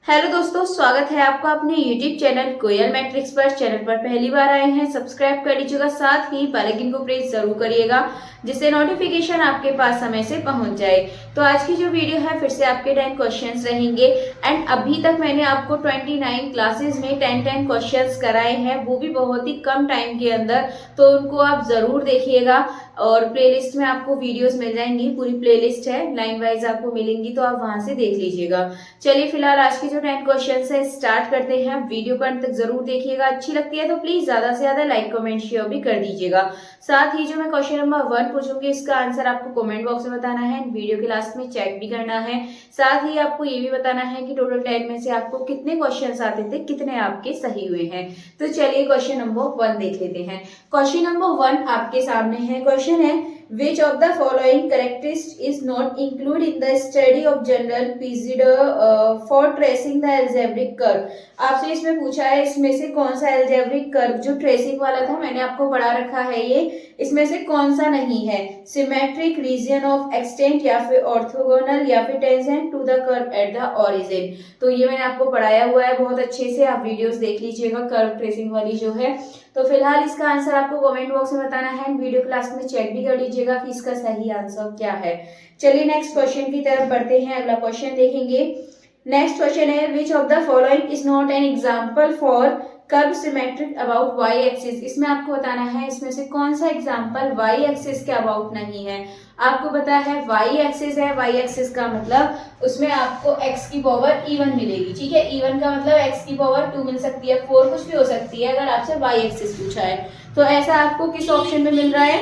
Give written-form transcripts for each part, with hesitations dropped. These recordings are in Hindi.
हेलो दोस्तों, स्वागत है आपका अपने YouTube चैनल कोयल मैट्रिक्स पर। चैनल पर पहली बार आए हैं, सब्सक्राइब कर लीजिएगा, साथ ही बेल आइकन को प्रेस जरूर करिएगा जिससे नोटिफिकेशन आपके पास समय से पहुंच जाए। तो आज की जो वीडियो है फिर से आपके 10 क्वेश्चंस रहेंगे एंड अभी तक मैंने आपको 29 क्लासेस में 10 क्वेश्चंस कराए हैं, वो भी बहुत ही कम टाइम के अंदर। तो उनको आप जरूर देखिएगा और प्लेलिस्ट में आपको वीडियोस मिल जाएंगी, पूरी प्लेलिस्ट है, लाइन वाइज आपको मिलेंगी, तो आप वहां से देख लीजिएगा। चलिए फिलहाल आज की जो 10 क्वेश्चन है स्टार्ट करते हैं। वीडियो को अंत तक जरूर देखिएगा, अच्छी लगती है तो प्लीज ज्यादा से ज्यादा लाइक कमेंट शेयर भी कर दीजिएगा। साथ ही जो मैं क्वेश्चन नंबर 1 पूछूंगी इसका आंसर आपको कमेंट बॉक्स में बताना है, वीडियो के लास्ट में चेक भी करना है। साथ ही आपको ये भी बताना है कि टोटल 10 में से आपको कितने क्वेश्चन आते थे, कितने आपके सही हुए हैं। तो चलिए क्वेश्चन नंबर 1 देख लेते हैं। क्वेश्चन नंबर 1 आपके सामने है। क्वेश्चन है which of the following characteristics is not included in the study of general procedure for tracing the algebraic curve। आपसे इसमें पूछा है इसमें से कौन सा algebraic curve जो ट्रेसिंग वाला था, मैंने आपको पढ़ा रखा है, ये इसमें से कौन सा नहीं है। सिमेट्रिक, रीजन ऑफ एक्सटेंट, या फिर ऑर्थोगोनल, या फिर tangent to the curve at the origin. तो ये मैंने आपको पढ़ाया हुआ है बहुत अच्छे से, आप वीडियोस देख लीजिएगा कर्व ट्रेसिंग वाली जो है। तो फिलहाल इसका आंसर आपको कमेंट बॉक्स में बताना है, वीडियो क्लास में चेक भी कर लीजिएगा कि इसका सही आंसर क्या है। चलिए नेक्स्ट क्वेश्चन की तरफ बढ़ते हैं, अगला क्वेश्चन देखेंगे। नेक्स्ट क्वेश्चन है which of the following is not an example for curve symmetric about Y axis. इसमें आपको बताना है इसमें से कौन सा एग्जांपल वाई एक्सिस के अबाउट नहीं है। आपको पता है वाई एक्सिस है, वाई एक्सिस का मतलब उसमें आपको x की पावर इवन मिलेगी, ठीक है। इवन का मतलब x की पावर 2 मिल सकती है, 4 कुछ भी हो सकती है अगर आपसे वाई एक्सिस पूछा है। तो ऐसा आपको किस ऑप्शन में मिल रहा है,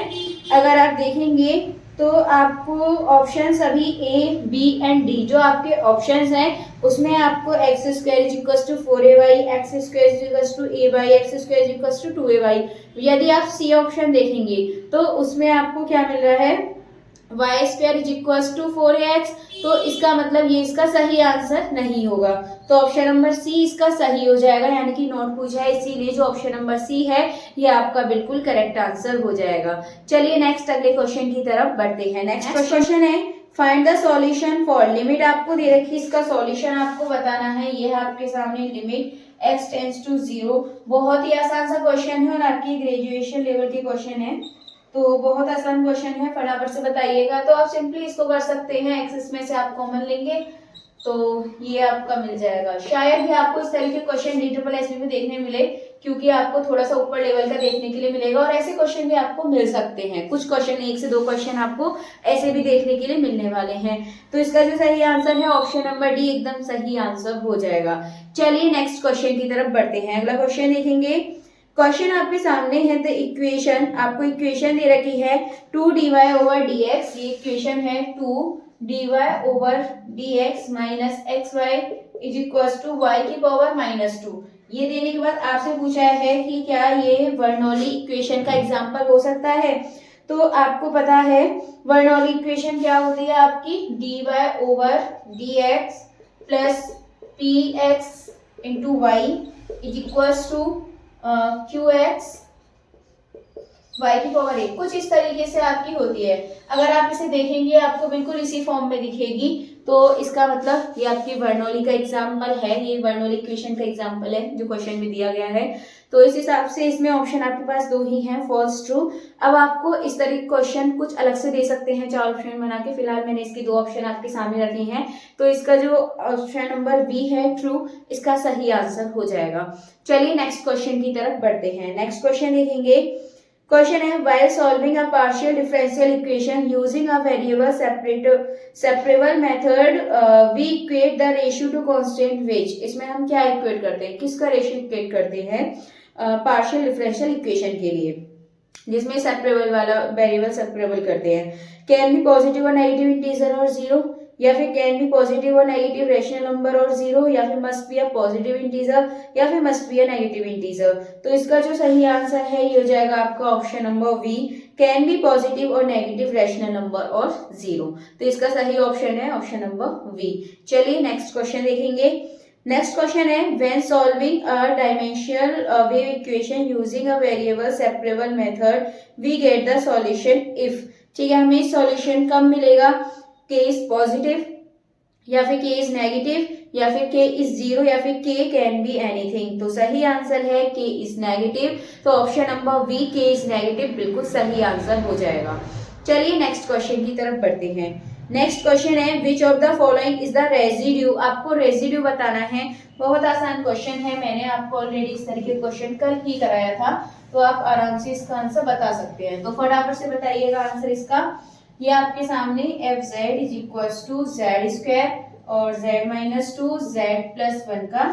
अगर आप देखेंगे तो आपको ऑप्शन सभी ए बी एंड डी जो आपके ऑप्शंस हैं उसमें आपको x square is equal to 4ay, x square is equal to a y, x square is equal to 2ay। यदि आप सी ऑप्शन देखेंगे तो उसमें आपको क्या मिल रहा है, y square is equal to 4x। तो इसका मतलब ये इसका सही आंसर नहीं होगा, तो ऑप्शन नंबर सी इसका सही हो जाएगा, यानी कि नोट पूछा है इसीलिए जो ऑप्शन नंबर सी है ये आपका बिल्कुल करेक्ट आंसर हो जाएगा। चलिए नेक्स्ट अगले क्वेश्चन की तरफ बढ़ते हैं। नेक्स्ट क्वेश्चन है find the solution for limit. आपको दे रखी इसका सॉल्यूशन आपको बताना है, ये है आपके सामने लिमिट x टेंड्स टू 0। बहुत ही आसान सा क्वेश्चन है और आपकी ग्रेजुएशन लेवल के क्वेश्चन है, तो बहुत आसान क्वेश्चन है, फटाफट से बताइएगा। तो आप सिंपली इसको कर सकते हैं, एक्सेस में से आप कॉमन लेंगे तो ये आपका मिल जाएगा। शायद ही आपको इस तरह के क्वेश्चन DSSB में देखने मिले, क्योंकि आपको थोड़ा सा ऊपर लेवल का देखने के लिए मिलेगा और ऐसे क्वेश्चन भी आपको मिल सकते हैं। कुछ क्वेश्चन 1 से 2 क्वेश्चन आपको ऐसे भी देखने के लिए मिलने वाले हैं। तो इसका जो सही आंसर है ऑप्शन नंबर डी एकदम सही आंसर हो जाएगा। चलिए नेक्स्ट क्वेश्चन की तरफ बढ़ते हैं, अगला क्वेश्चन देखेंगे। क्वेश्चन आपके सामने है, द इक्वेशन आपको इक्वेशन दे रखी है 2dy/dx। ये इक्वेशन है 2dy/dx minus xy is equal to y की पावर -2। ये देने के बाद आपसे पूछा है कि क्या ये बर्नौली इक्वेशन का एग्जांपल हो सकता है। तो आपको पता है बर्नौली इक्वेशन क्या होती है आपकी, dy/dx plus px into y is equal to qx y की पावर 1, कुछ इस तरीके से आपकी होती है। अगर आप इसे देखेंगे आपको बिल्कुल इसी फॉर्म में दिखेगी, तो इसका मतलब ये आपकी बर्नौली का एग्जांपल है, ये बर्नौली इक्वेशन का एग्जांपल है जो क्वेश्चन में दिया गया है। तो इस हिसाब से इसमें ऑप्शन आपके पास 2 ही हैं, फॉल्स ट्रू। अब आपको इस तरह के क्वेश्चन कुछ अलग से दे सकते हैं 4 ऑप्शन बना के, फिलहाल मैंने इसके 2 ऑप्शन आपके सामने रखे हैं। तो इसका जो ऑप्शन नंबर बी है ट्रू, इसका सही आंसर हो जाएगा। चलिए नेक्स्ट क्वेश्चन की तरफ बढ़ते हैं। नेक्स्ट क्वेश्चन देखेंगे। क्वेश्चन है while solving a partial differential equation using a variable separable method we equate the ratio to constant which। इसमें हम क्या इक्वेट करते हैं, किसका रेशियो इक्वेट करते हैं पार्शियल डिफरेंशियल इक्वेशन के लिए, जिसमें सेपरेबल वाला वेरिएबल सेपरेबल करते हैं। कैन बी पॉजिटिव और नेगेटिव इंटीजर और 0, या फिर कैन बी पॉजिटिव और नेगेटिव रेशनल नंबर और 0, या फिर must be a positive integer, या फिर must be a negative integer. तो इसका जो सही आंसर है ये हो जाएगा आपका option number B, can be positive और नेगेटिव रेशनल नंबर और 0। तो इसका सही ऑप्शन है ऑप्शन नंबर बी। चलिए नेक्स्ट क्वेश्चन देखेंगे। नेक्स्ट क्वेश्चन है when solving a dimensional wave equation using a variable separable method we get the solution if. ठीक है, हमें सॉल्यूशन कब मिलेगा, केस पॉजिटिव या फिर केस नेगेटिव या फिर k इज 0 या फिर k कैन बी एनीथिंग। तो सही आंसर है k इज नेगेटिव। तो option number B k is negative बिल्कुल सही आंसर हो जाएगा। चलिए नेक्स्ट क्वेश्चन की तरफ बढ़ते हैं। नेक्स्ट क्वेश्चन है which of the following is the residue. आपको रेजिड्यू बताना है। बहुत आसान क्वेश्चन है, मैंने आपको ऑलरेडी इस तरीके क्वेश्चन कल ही कराया था, तो आप आराम से इसका आंसर बता सकते हैं। तो फटाफट से बताइएगा आंसर इसका। ये आपके सामने F Z is equal to Z square और Z minus two Z plus one का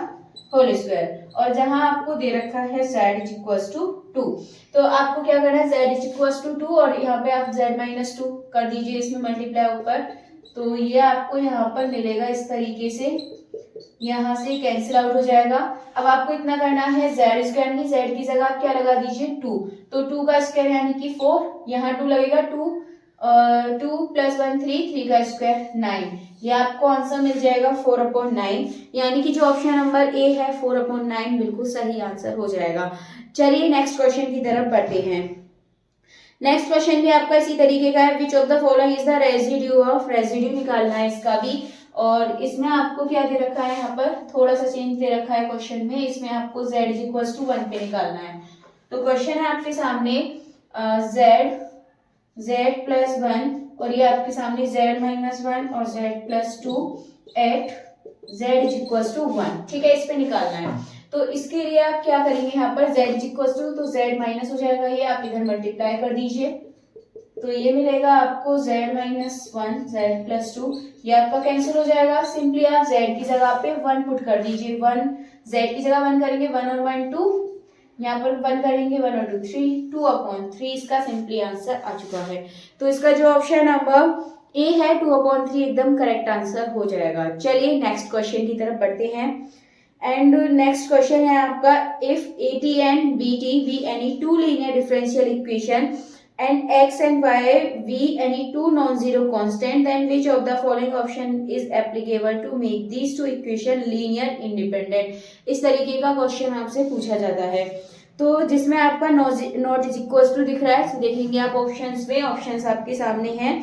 होल स्क्वायर, और जहां आपको दे रखा है Z is equal to two, तो आपको क्या करना है Z is equal to two और यहाँ पे आप जेड माइनस टू कर दीजिए इसमें मल्टीप्लाई ऊपर। तो ये आपको यहाँ पर मिलेगा इस तरीके से, यहाँ से कैंसिल आउट हो जाएगा। अब आपको इतना करना है जेड स्क्वायर नहीं, जेड की जगह आप क्या लगा दीजिए टू, तो टू का स्क्वायर यानी कि 4, यहाँ 2 लगेगा, 2 प्लस 1 3 का स्क्वायर 9, ये आपको आंसर मिल जाएगा 4/9, यानी कि जो ऑप्शन नंबर ए है 4/9 बिल्कुल सही आंसर हो जाएगा। चलिए नेक्स्ट क्वेश्चन की तरफ बढ़ते हैं। नेक्स्ट क्वेश्चन भी आपका इसी तरीके का है which of the following is the residue of, residue निकालना है इसका भी, और इसमें आपको क्या दे रखा है, यहाँ पर थोड़ा सा चेंज दे रखा है क्वेश्चन में, इसमें आपको z इज इक्वल टू 1 पे निकालना है। तो क्वेश्चन है आपके सामने z प्लस 1 और ये आपके सामने z माइनस 1 और z plus 2 at z is equal to 1, ठीक है, इस पे निकालना है। तो इसके लिए आप क्या करेंगे, यहाँ पर z इज इक्वल टू, तो z माइनस हो जाएगा, ये आप इधर मल्टीप्लाई कर दीजिए, तो ये मिलेगा आपको z माइनस 1 z प्लस 2, ये आपका कैंसिल हो जाएगा। सिंपली आप z की जगह पे 1 पुट कर दीजिए, 1 z की जगह 1 करेंगे, 1 और 1 2, यहाँ पर 1 करेंगे, 1 और 2 3, 2/3 इसका सिंपली आंसर आ चुका है। तो इसका जो ऑप्शन नंबर ए है 2/3 एकदम करेक्ट आंसर हो जाएगा। चलिए नेक्स्ट क्वेश्चन की तरफ बढ़ते हैं। एंड नेक्स्ट क्वेश्चन है आपका if AT and BT be any two linear differential equation and x and y be any two non-zero constant, then which of the following option is applicable to make these two equation linear independent। इस तरीके का क्वेश्चन आपसे पूछा जाता है, तो जिसमें आपका नॉट इज इक्वल टू दिख रहा है, तो देखेंगे आप ऑप्शंस में, ऑप्शंस आपके सामने हैं।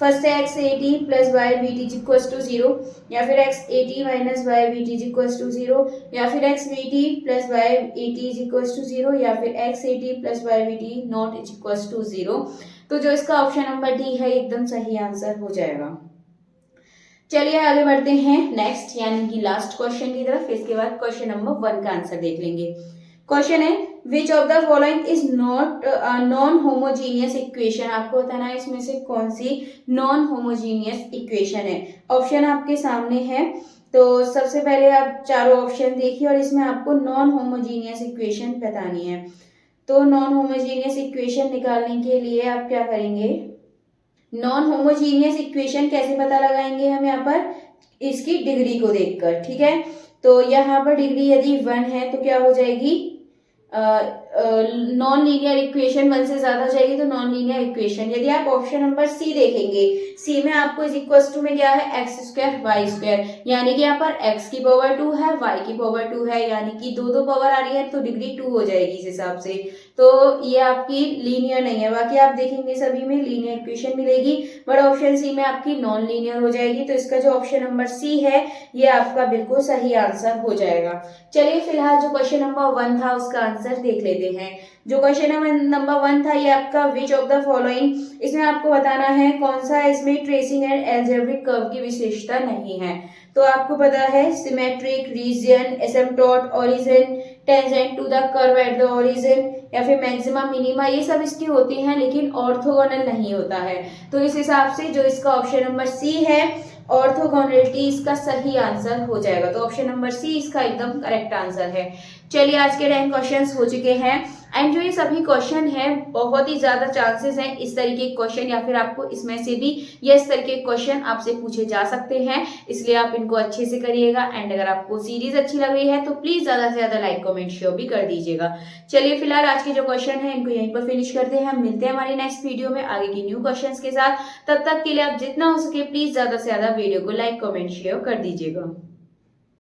फर्स्ट है x AT plus y BT is equal to 0, या फिर x AT minus y BT is equal to 0, या फिर x BT plus y AT is equal to 0, या फिर x AT plus y BT not is equal to 0। तो जो इसका ऑप्शन नंबर डी है एकदम सही आंसर हो जाएगा। चलिए आगे बढ़ते हैं नेक्स्ट यानी कि लास्ट क्वेश्चन की तरफ, इसके बाद क्वेश्चन नंबर 1 का आंसर देख लेंगे। क्वेश्चन है which of the following is not non homogeneous equation. आपको बताना है इसमें से कौन सी नॉन होमोजीनियस इक्वेशन है। ऑप्शन आपके सामने है, तो सबसे पहले आप चारों ऑप्शन देखिए और इसमें आपको नॉन होमोजीनियस इक्वेशन बतानी है। तो नॉन होमोजीनियस इक्वेशन निकालने के लिए आप क्या करेंगे, नॉन होमोजीनियस इक्वेशन कैसे पता लगाएंगे हम, यहाँ पर इसकी डिग्री को देखकर, ठीक है। तो यहाँ पर डिग्री यदि 1 है तो क्या हो जाएगी, नॉन लीनियर इक्वेशन 1 से ज्यादा हो जाएगी तो नॉन लीनियर इक्वेशन। यदि आप ऑप्शन नंबर सी देखेंगे, सी में आपको इज इक्वल टू में क्या है एक्स स्क्वायर वाई स्क्वायर, यानी कि यहाँ पर एक्स की पावर 2 है, वाई की पावर 2 है, यानी कि दो पावर आ रही है तो डिग्री 2 हो जाएगी इस हिसाब से। तो ये आपकी लीनियर नहीं है, बाकी आप देखेंगे सभी में लीनियर इक्वेशन मिलेगी, बट ऑप्शन सी में आपकी नॉन लीनियर हो जाएगी। तो इसका जो ऑप्शन नंबर सी है ये आपका बिल्कुल सही आंसर हो जाएगा। चलिए फिलहाल जो क्वेश्चन नंबर 1 था उसका आंसर देख लेते हैं। जो क्वेश्चन नंबर 1 था ये आपका विच ऑफ द फॉलोइंग, इसमें आपको बताना है कौन सा इसमें ट्रेसिंग एंड एल्जेब्रिक कर्व की विशेषता नहीं है। तो आपको पता है symmetric, region, asymptote, origin, tangent to the curve at the origin, या फिर मैक्सिमा मिनिमा, ये सब इसकी होती हैं लेकिन ऑर्थोगोनल नहीं होता है। तो इस हिसाब से जो इसका ऑप्शन नंबर सी है ऑर्थोगोनलिटी इसका सही आंसर हो जाएगा। तो ऑप्शन नंबर सी इसका एकदम करेक्ट आंसर है। चलिए आज के 10 क्वेश्चंस हो चुके हैं एंड जो ये सभी क्वेश्चन हैं बहुत ही ज्यादा चांसेस हैं इस तरीके के क्वेश्चन या फिर आपको इसमें से भी ये इस तरीके के क्वेश्चन आपसे पूछे जा सकते हैं, इसलिए आप इनको अच्छे से करिएगा। एंड अगर आपको सीरीज अच्छी लग रही है तो प्लीज ज्यादा से ज्यादा लाइक कमेंट शेयर भी कर दीजिएगा। चलिए फिलहाल आज के जो क्वेश्चन है इनको यहीं पर फिनिश करते हैं, मिलते हैं हमारी नेक्स्ट वीडियो में आगे की न्यू क्वेश्चन के साथ। तब तक के लिए आप जितना हो सके प्लीज ज्यादा से ज्यादा वीडियो को लाइक कमेंट शेयर कर दीजिएगा।